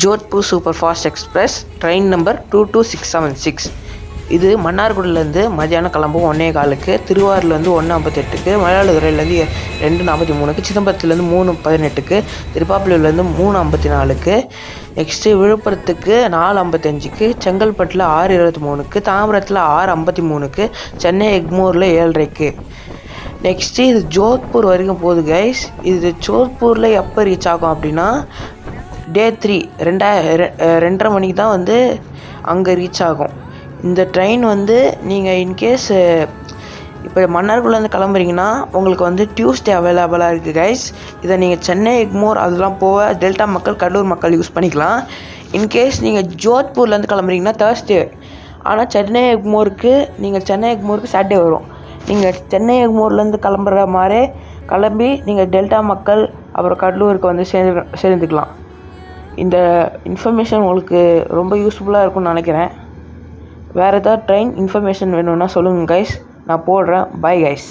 Jodhpur super fast express train number 22676. இது மன்னார்குடிலேருந்து மதியானம் கிளம்பும் 1:15, திருவாரூர்லேருந்து 1:58, மயிலாடுதுறையிலேருந்து 2:43, சிதம்பரத்துலேருந்து 3:18, திருப்பாப்புலியூர்லேருந்து 3:54, நெக்ஸ்ட்டு விழுப்புரத்துக்கு 4:55, செங்கல்பட்டில் 6:23, தாம்பரத்தில் 6:53, சென்னை எக்மோரில் 7:30. நெக்ஸ்ட்டு இது ஜோத்பூர் வரைக்கும் போகுது கைஸ். இது ஜோத்பூரில் எப்போ ரீச் ஆகும் அப்படின்னா டே 3 2:30 மணிக்கு தான் வந்து அங்கே ரீச் ஆகும். இந்த ட்ரெயின் வந்து நீங்கள் இன்கேஸ் இப்போ மன்னார்குடிலேருந்து கிளம்புறீங்கன்னா உங்களுக்கு வந்து டியூஸ்டே அவைலபிளாக இருக்குது கைஸ். இதை நீங்கள் சென்னை எக்மோர் அதெல்லாம் போக டெல்டா மக்கள் கடலூர் மக்கள் யூஸ் பண்ணிக்கலாம். இன்கேஸ் நீங்கள் ஜோத்பூர்லேருந்து கிளம்புறீங்கன்னா தேர்ஸ்டே, ஆனால் சென்னை எக்மோருக்கு சாட்டர்டே வரும். நீங்கள் சென்னை எக்மோர்லேருந்து கிளம்புற மாதிரி கிளம்பி நீங்கள் டெல்டா மக்கள் அப்புறம் கடலூருக்கு வந்து சேர்ந்துக்கலாம். இந்த இன்ஃபர்மேஷன் உங்களுக்கு ரொம்ப யூஸ்ஃபுல்லாக இருக்கும்னு நினைக்கிறேன். வேறு ஏதாவது ட்ரெயின் இன்ஃபர்மேஷன் வேணும்னா சொல்லுங்கள் கைஸ், நான் போடுறேன். Bye guys.